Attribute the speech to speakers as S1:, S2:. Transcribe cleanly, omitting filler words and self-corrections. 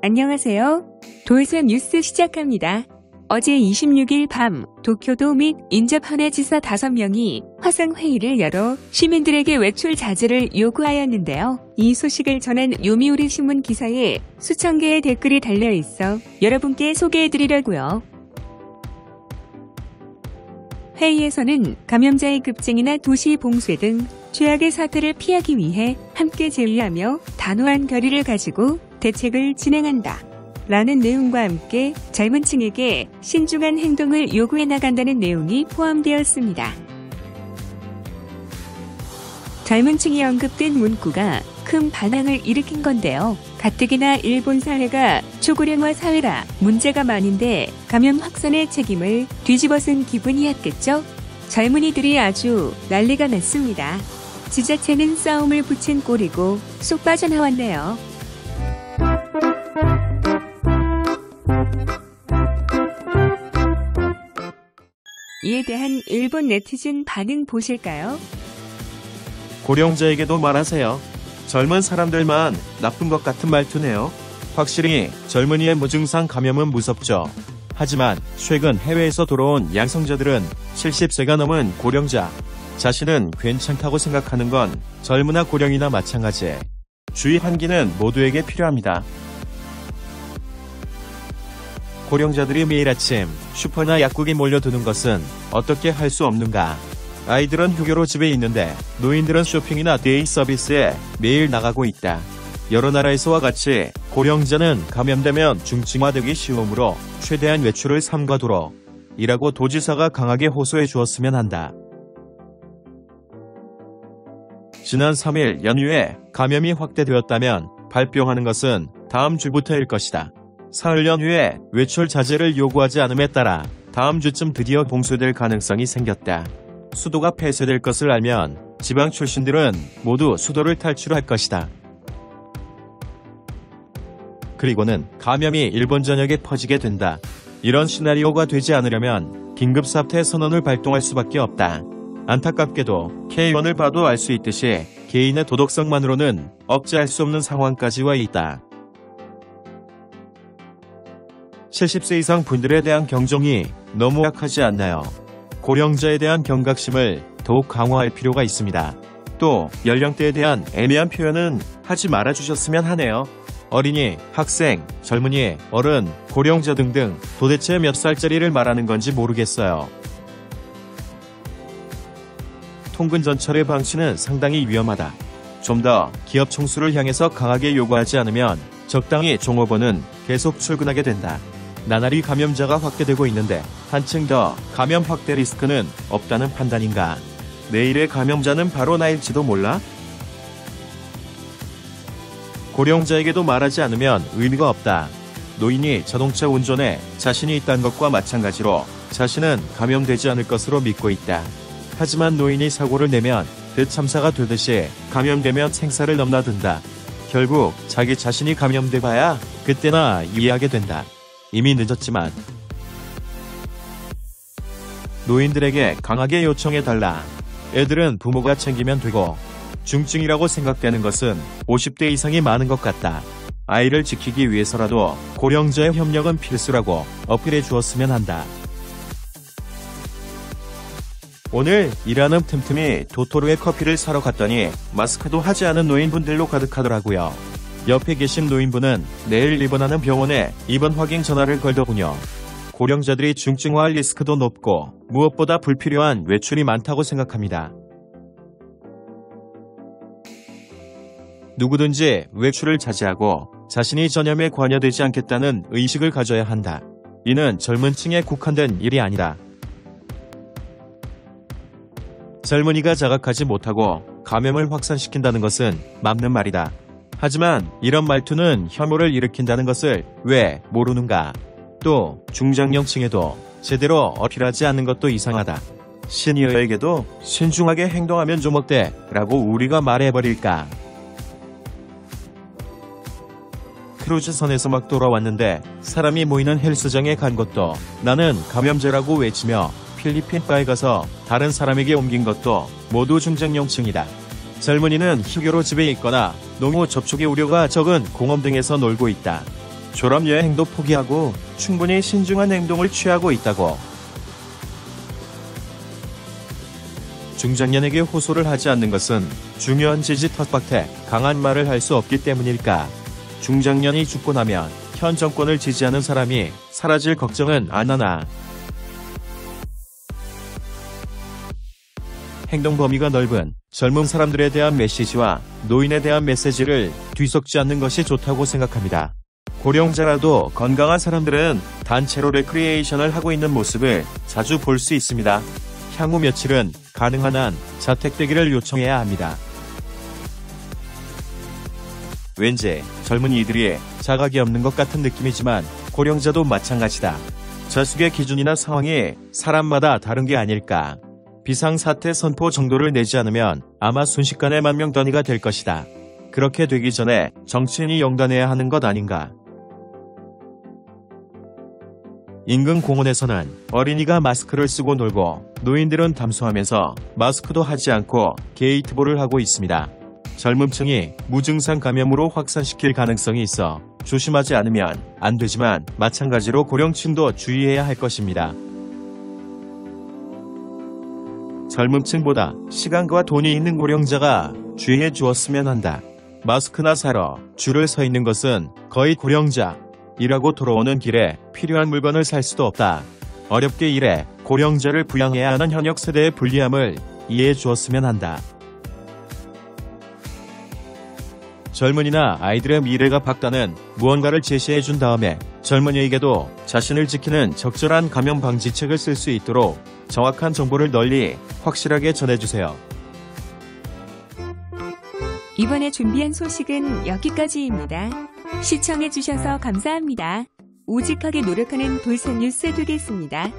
S1: 안녕하세요. 도에서 뉴스 시작합니다. 어제 26일 밤 도쿄도 및 인접 현해지사 5명이 화상회의를 열어 시민들에게 외출 자제를 요구하였는데요. 이 소식을 전한 요미우리 신문 기사에 수천 개의 댓글이 달려있어 여러분께 소개해드리려고요. 회의에서는 감염자의 급증이나 도시 봉쇄 등 최악의 사태를 피하기 위해 함께 제의하며 단호한 결의를 가지고 대책을 진행한다 라는 내용과 함께 젊은 층에게 신중한 행동을 요구해 나간다는 내용이 포함되었습니다. 젊은 층이 언급된 문구가 큰 반항을 일으킨 건데요. 가뜩이나 일본 사회가 초고령화 사회라 문제가 많은데 감염 확산의 책임을 뒤집어쓴 기분이었겠죠? 젊은이들이 아주 난리가 났습니다. 지자체는 싸움을 붙인 꼴이고 쏙 빠져나왔네요. 이에 대한 일본 네티즌 반응 보실까요?
S2: 고령자에게도 말하세요. 젊은 사람들만 나쁜 것 같은 말투네요. 확실히 젊은이의 무증상 감염은 무섭죠. 하지만 최근 해외에서 돌아온 양성자들은 70세가 넘은 고령자 자신은 괜찮다고 생각하는 건 젊으나 고령이나 마찬가지. 주의 환기는 모두에게 필요합니다. 고령자들이 매일 아침 슈퍼나 약국에 몰려드는 것은 어떻게 할 수 없는가? 아이들은 휴교로 집에 있는데 노인들은 쇼핑이나 데이 서비스에 매일 나가고 있다. 여러 나라에서와 같이 고령자는 감염되면 중증화되기 쉬우므로 최대한 외출을 삼가도록 이라고 도지사가 강하게 호소해 주었으면 한다. 지난 3일 연휴에 감염이 확대되었다면 발병하는 것은 다음 주부터일 것이다. 사흘 연휴에 외출 자제를 요구하지 않음에 따라 다음 주쯤 드디어 봉쇄될 가능성이 생겼다. 수도가 폐쇄될 것을 알면 지방 출신들은 모두 수도를 탈출할 것이다. 그리고는 감염이 일본 전역에 퍼지게 된다. 이런 시나리오가 되지 않으려면 긴급사태 선언을 발동할 수밖에 없다. 안타깝게도 K1을 봐도 알 수 있듯이 개인의 도덕성만으로는 억제할 수 없는 상황까지 와 있다. 70세 이상 분들에 대한 경종이 너무 약하지 않나요? 고령자에 대한 경각심을 더욱 강화할 필요가 있습니다. 또 연령대에 대한 애매한 표현은 하지 말아주셨으면 하네요. 어린이, 학생, 젊은이, 어른, 고령자 등등 도대체 몇 살짜리를 말하는 건지 모르겠어요. 통근 전철의 방치는 상당히 위험하다. 좀 더 기업 총수를 향해서 강하게 요구하지 않으면 적당히 종업원은 계속 출근하게 된다. 나날이 감염자가 확대되고 있는데 한층 더 감염 확대 리스크는 없다는 판단인가? 내일의 감염자는 바로 나일지도 몰라? 고령자에게도 말하지 않으면 의미가 없다. 노인이 자동차 운전에 자신이 있다는 것과 마찬가지로 자신은 감염되지 않을 것으로 믿고 있다. 하지만 노인이 사고를 내면 대참사가 되듯이 감염되면 생사를 넘나든다. 결국 자기 자신이 감염돼 봐야 그때나 이해하게 된다. 이미 늦었지만 노인들에게 강하게 요청해달라. 애들은 부모가 챙기면 되고 중증이라고 생각되는 것은 50대 이상이 많은 것 같다. 아이를 지키기 위해서라도 고령자의 협력은 필수라고 어필해 주었으면 한다. 오늘 일하는 틈틈이 도토로에 커피를 사러 갔더니 마스크도 하지 않은 노인분들로 가득하더라고요. 옆에 계신 노인분은 내일 입원하는 병원에 입원 확인 전화를 걸더군요. 고령자들이 중증화할 리스크도 높고 무엇보다 불필요한 외출이 많다고 생각합니다. 누구든지 외출을 자제하고 자신이 전염에 관여되지 않겠다는 의식을 가져야 한다. 이는 젊은 층에 국한된 일이 아니다. 젊은이가 자각하지 못하고 감염을 확산시킨다는 것은 맞는 말이다. 하지만 이런 말투는 혐오를 일으킨다는 것을 왜 모르는가? 또 중장년층에도 제대로 어필하지 않는 것도 이상하다. 시니어에게도 신중하게 행동하면 좀 어때? 라고 우리가 말해버릴까? 크루즈선에서 막 돌아왔는데 사람이 모이는 헬스장에 간 것도 나는 감염자라고 외치며 필리핀 바에 가서 다른 사람에게 옮긴 것도 모두 중장년층이다. 젊은이는 휴교로 집에 있거나 농후 접촉의 우려가 적은 공원 등에서 놀고 있다. 졸업여행도 포기하고 충분히 신중한 행동을 취하고 있다고. 중장년에게 호소를 하지 않는 것은 중요한 지지 텃밭에 강한 말을 할 수 없기 때문일까? 중장년이 죽고 나면 현 정권을 지지하는 사람이 사라질 걱정은 안 하나? 행동 범위가 넓은 젊은 사람들에 대한 메시지와 노인에 대한 메시지를 뒤섞지 않는 것이 좋다고 생각합니다. 고령자라도 건강한 사람들은 단체로 레크리에이션을 하고 있는 모습을 자주 볼 수 있습니다. 향후 며칠은 가능한 한 자택되기를 요청해야 합니다. 왠지 젊은이들이 자각이 없는 것 같은 느낌이지만 고령자도 마찬가지다. 자숙의 기준이나 상황이 사람마다 다른 게 아닐까. 비상사태 선포 정도를 내지 않으면 아마 순식간에 만명 단위가 될 것이다. 그렇게 되기 전에 정치인이 영단해야 하는 것 아닌가. 인근 공원에서는 어린이가 마스크를 쓰고 놀고 노인들은 담소하면서 마스크도 하지 않고 게이트볼을 하고 있습니다. 젊은 층이 무증상 감염으로 확산시킬 가능성이 있어 조심하지 않으면 안 되지만 마찬가지로 고령층도 주의해야 할 것입니다. 젊은 층보다 시간과 돈이 있는 고령자가 주의해 주었으면 한다. 마스크나 사러 줄을 서 있는 것은 거의 고령자. 일하고 돌아오는 길에 필요한 물건을 살 수도 없다. 어렵게 일해 고령자를 부양해야 하는 현역 세대의 불리함을 이해해 주었으면 한다. 젊은이나 아이들의 미래가 밝다는 무언가를 제시해 준 다음에 젊은이에게도 자신을 지키는 적절한 감염 방지책을 쓸 수 있도록 정확한 정보를 널리 확실하게 전해주세요.
S1: 이번에 준비한 소식은 여기까지입니다. 시청해주셔서 감사합니다. 오직하게 노력하는 돌산뉴스 되겠습니다.